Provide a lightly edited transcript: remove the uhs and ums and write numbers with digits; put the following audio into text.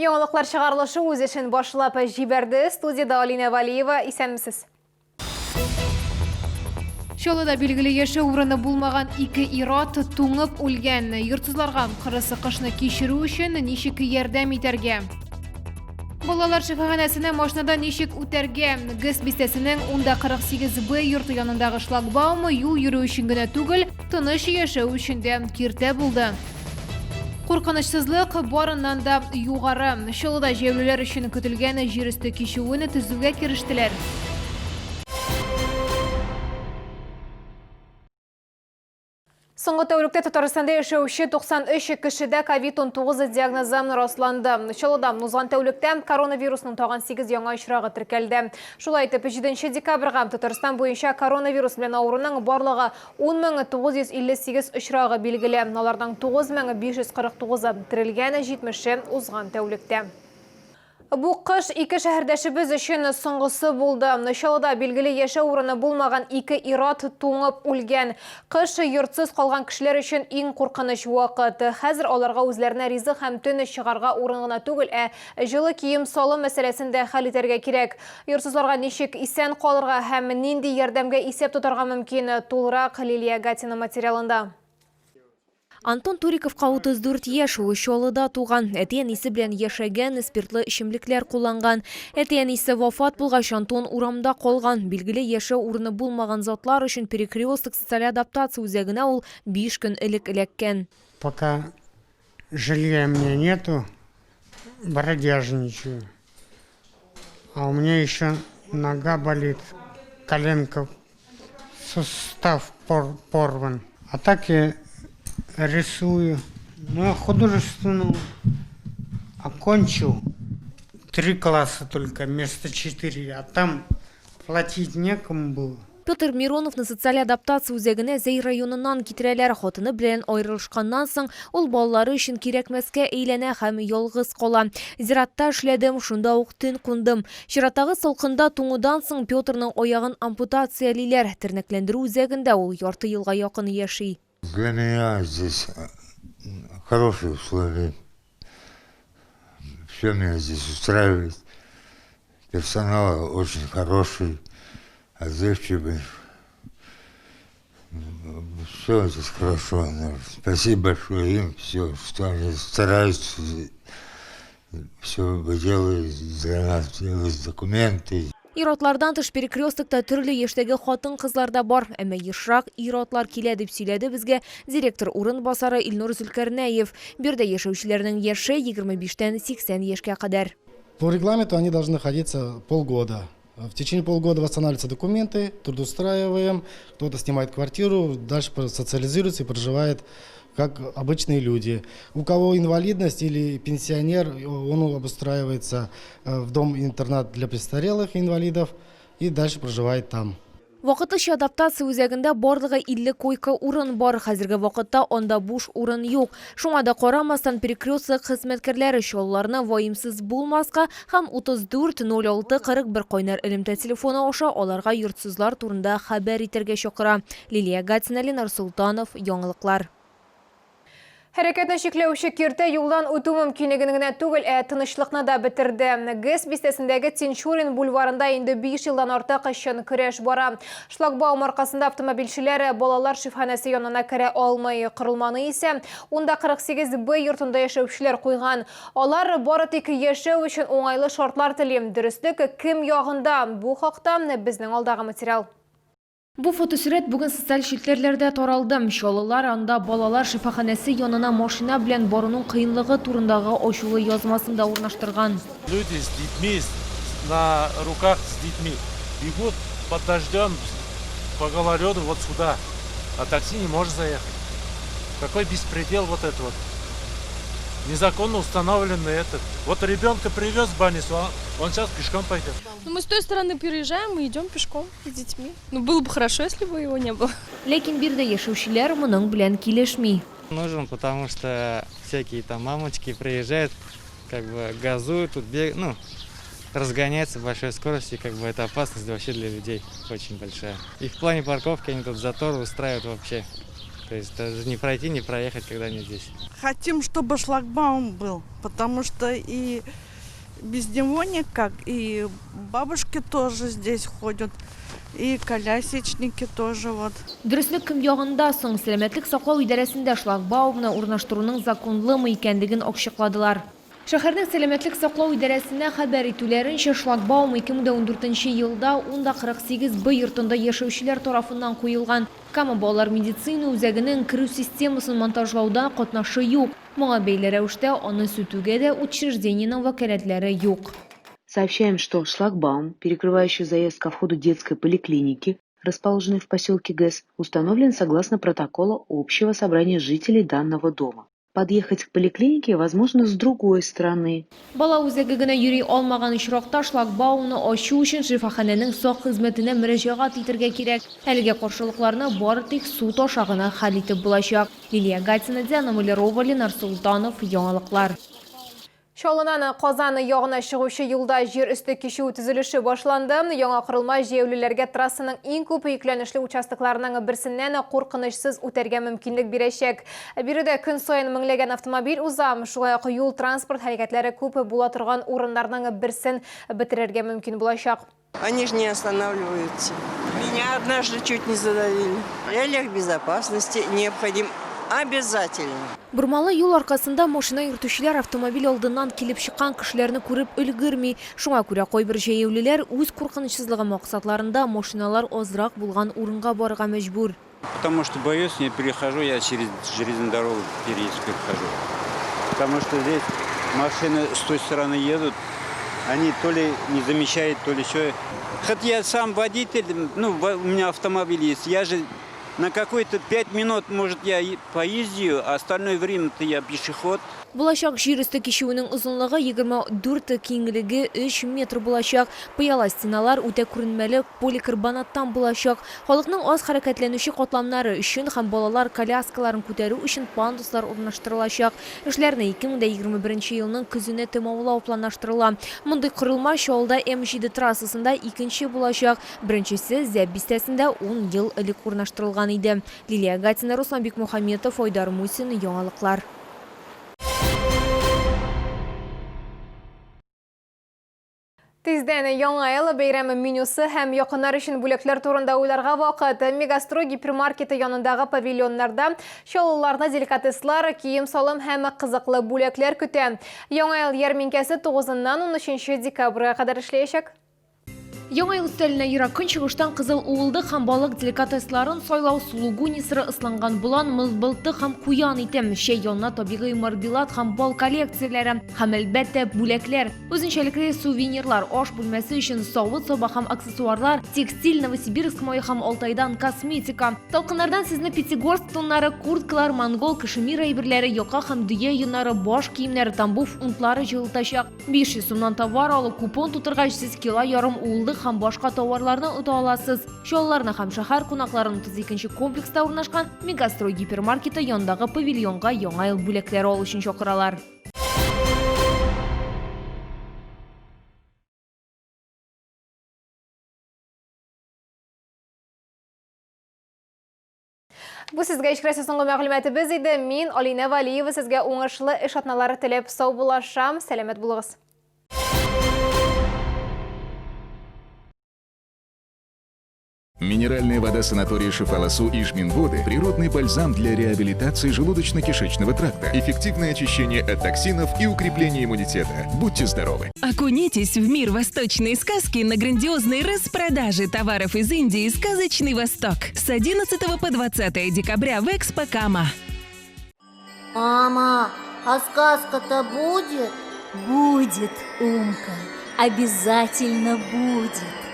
Яңалыклар чыгарылышы үз эшен башлап җибәрде. Студияда Алина Валиева, исәнмесез? Шолыда билгеле яше урыны булмаган ике ират туңып үлгән. Йортсызларга кырысы кышны кичерү өчен ничек ярдәм итәргә? Балалар шифаханәсенә машинада ничек үтәргә? ГЭС бистәсенең 48Б йорты янындагы шлагбаумы юл йөрү өчен генә түгел, тыныч яшәү өчен дә киртә булды. Куркынычсызлык барыннан да югары. Шолыда җәяүлеләр өчен көтелгән җир өсте кичүен төзүгә кирештеләр. Соңгы тәүлектә Татарстанда яшәүче 93 кешедә COVID-19 диагнозы расланды. Шолыда узган тәүлектә коронавирусның тагын 8 яңа очрагы теркәлде. Шулай итеп 7 декабрьгә Татарстан буенча коронавирус белән авыруның барлыгы 10,958 очрагы билгеле. Аларның 9549-ы терелгән, 70-е узган тәүлектә. Бу кыш ике шәһәрдәшебез өчен соңгысы булды. Шолыда билгеле яшәү урыны булмаган ике ират туңып үлгән. Кыш йортсыз калган кешеләр өчен иң куркыныч вакыт. Хәзер аларга үзләренә ризык һәм төн чыгарга урын гына түгел, җылы кием салу мәсьәләсен дә хәл итәргә кирәк. Йортсызларга ничек исән калырга һәм нинди ярдәмгә исәп тотарга мөмкин? Тулырак Лилия Гатина материалында. Антон Туриковка 34 яшь, Шолыда туган. Әтиәнисе белән яшәгән, спиртлы эчемлекләр кулланган. Әтиәнисе вафат булгач, Антон урамда калган. Билгеле яшәү урыны булмаган затлар өчен перекресток социаль адаптация үзәгенә ул 5 көн элек эләккән. Пока жилья мне нету, бродяжничаю. А у меня еще нога болит, коленка, сустав порван. А так я рисую. Ну, я художественную окончил 3 класса только, вместо 4. А там платить некому было. Петр Миронов на социаль адаптация үзәгенә Зәй районыннан китерәләр. Хатыны белән аерылышканнан соң ул балалары өчен кирәкмәскә әйләнә һәм ялгыз кала. Зиратта эшләдем, шунда ук төн кундым. Чираттагы салкында туңудан соң Петрның аягын ампутациялиләр. Тернәкләндерү үзәгендә ул ярты елга якын яши. Для меня здесь хорошие условия. Все меня здесь устраивает. Персонал очень хороший, отзывчивый. Все здесь хорошо. Спасибо большое им, все, что они стараются, все делают для нас, делают документы. Иратлардан тыш перекрестокта төрле яшьтәге хатын-кызлар да бар. Әмма ешрак иратлар килә дип сөйләде безгә директор урынбасары Илнур Зөлкарнәев. Бердә яшәүчеләрнең яше 25-тән 80 яшькә кадәр. По регламенту они должны находиться полгода. В течение полгода восстанавливаются документы, трудоустраиваем, кто-то снимает квартиру, дальше социализируется и проживает как обычные люди. У кого инвалидность или пенсионер, он обустраивается в дом-интернат для престарелых инвалидов и дальше проживает там. Вакытлыча адаптация үзәгендә барлыгы 50 койка урын бар. Хәзерге вакытта анда буш урын юк. Шуңа да карамастан перекресток хезмәткәрләре чолларны ваимсыз булмаска һәм 34 06 41 кайнар элемтә телефоны аша аларга йортсызлар турында хәбәр итәргә чакыра. Лилия Гатина, Ленар Султанов, Яңалыклар. Хәрәкәтне чикләүче киртә юлдан үтү мөмкинлеген генә түгел, тынычлыкны да бетерде. ГЭС бистәсендәге Тинчурин бульварында инде 5 елдан артык өчен көрәш бара. Шлагбаум аркасында автомобильчеләр балалар шифаханәсе янына керә алмый. Кырылманы исә 48Б йортында яшәүчеләр куйган. Алар бары тик яшәү өчен уңайлы шартлар телим. Дөрестлек кем ягында? Бу хакта безнең алдагы материал. Бу фотосурәт бүген социаль челтәрләрдә таралды. Шолылар анда балалар шифаханәсе янына машина белән баруның кыенлыгы турындагы ачулы язмасын да урнаштырган. Люди с детьми, на руках с детьми, бегут под дождем по гололеду вот сюда, а такси не может заехать. Какой беспредел вот это вот. Незаконно установленный этот. Вот ребенка привез в больницу, он сейчас пешком пойдет. Ну, мы с той стороны переезжаем, мы идем пешком с детьми. Ну, было бы хорошо, если бы его не было. Ләкин бирдә яшәүчеләр моның белән килешми. Нужен, потому что всякие там мамочки приезжают, как бы газуют, тут разгоняются с большой скоростью, как бы это опасность вообще для людей очень большая. И в плане парковки они тут заторы устраивают вообще. То есть даже не пройти, не проехать, когда нет здесь. Хотим, чтобы шлагбаум был, потому что и без него никак, и бабушки тоже здесь ходят, и колясочники тоже вот. Дөрестлек кем ягында соң сәламәтлек саклау идарәсендә шлагбаумны урнаштыруның законлымы икәнлеген ачыкладылар. Шәһәрнең сәламәтлек саклау идарәсенә хәбәр итүләренчә шлагбаум 2014 елда 48 Б йортында яшәүчеләр тарафыннан куелган. Кама балалар медицина үзәгенең керү системасын монтажлауда катнашы юк. Моңа бәйле рәвештә аны сүтүгә дә учреждениенең вәкаләтләре юк. Сообщаем, что шлагбаум, перекрывающий заезд ко входу детской поликлиники, расположенной в поселке ГЭС, установлен согласно протокола общего собрания жителей данного дома. Подъехать к поликлинике возможно с другой стороны. Бала үзәге генә йөри алмаган очракта шлагбаумны ачу өчен шифаханәнең сак хезмәтенә мөрәҗәгать итәргә кирәк. Әлегә каршылыкларны бары тик суд аша гына хәл итеп булачак. Лилия Гатина, Диана Мулярова, Ленар Султанов, Яңалыклар. Шалынаны Казаны ягына чыгучы юлда жер өсте кишүү төзелеше башланды. Яңа кырылма җәяүлеләргә трассаның иң күп йөкләнешле участокларының берсеннән куркынычсыз үтәргә мөмкинлек бирәчәк. Биредә көн саен меңләгән автомобиль узам, шулай ук юл транспорт хәрәкәтләре күп була торган урыннарның берсен бетерергә мөмкин булачак. Они же не останавливаются. Меня однажды чуть не задавили. В целях безопасности необходим обязательно. Бурмалы юл аркасында машина йөртүчеләр автомобиль алдыннан килеп чыккан кешеләрне күреп өлгерми. Шуңа күрә кайбер җәяүлеләр үз куркынычсызлыгы максатларында машиналар азрак булган урынга барырга мәҗбүр. Потому что боюсь, не перехожу, я через железную дорогу перехожу. Потому что здесь машины с той стороны едут, они то ли не замечают, то ли что. Хотя я сам водитель, ну, у меня автомобиль есть, я же на какой-то 5 минут, может, я поездию, а остальное время-то я пешеход. Булачак җир өсте кишүенең озынлыгы 24, киңлеге 3 метр булачак. Пыяла стеналар үтә күренмәле поликарбонаттан булачак. Халыкның аз хәрәкәтләнүче катламнары өчен һәм балалар коляскаларын күтәрү өчен пандуслар урнаштырылачак. Эшләрне 2021 елның көзенә тәмамлау планлаштырыла. Мондый корылма Чаллыда М7 трассасында икенче булачак. Беренчесе Зәп бистәсендә 10 ел элек урнаштырылган иде. Лилия Гатина, Руслан Бикмухаметов, Айдар Мусин, Яңалыклар. Тездән яңа ел бәйрәме менюсы һәм якыннар өчен бүләкләр турында уйларга вакыт. Мегастрой гипермаркеты янындагы павильоннарда чаллыларны деликатеслар, кием-салым һәм кызыклы бүләкләр көтә. Яңа ел ярминкәсе 9-ннан 13 декабрьгә кадәр эшләячәк. Яңа ел өстәленә ерак көнчыгыштан кызыл уылды һәм балык деликатесларын сайлау сулугуни сыры ысланган булан, мызбылты һәм куян итем, чәй янына табигый марбилат һәм бал коллекцияләре һәм әлбәттә бүләкләр. Үзенчәлекле сувенирлар, аш бүлмәсе өчен савыт-саба һәм аксессуарлар, текстиль, Новосибирск мае һәм Алтайдан косметика. Талкыннардан сезне Пятигорск тоннары, курткалар, монгол, кашемир әйберләре, яка һәм дөя йоннары, баш киемнәре, Тамбов унтлары җылытачак. 500 сумнан товар алып, купон тутыргач, сез кило ярым уылды һәм башка товарларны ота аласыз. Чаллыларны һәм шәһәр кунакларын 32-нче комплекста урнашкан Мегастрой гипермаркеты янындагы павильонга яңа ел бүләкләре алу өчен чакыралар. Бу сезгә ишкәрәсе соңгы мәгълүматыбыз иде. Мин Алина Валиева сезгә уңышлы эш атналары теләп сау булашам. Сәламәт булыгыз. Минеральная вода санатория Шифаласу и Жминводы – природный бальзам для реабилитации желудочно-кишечного тракта, эффективное очищение от токсинов и укрепление иммунитета. Будьте здоровы! Окунитесь в мир восточной сказки на грандиозной распродаже товаров из Индии «Сказочный Восток» с 11 по 20 декабря в Экспо Кама. Мама, а сказка-то будет? Будет, Умка, обязательно будет.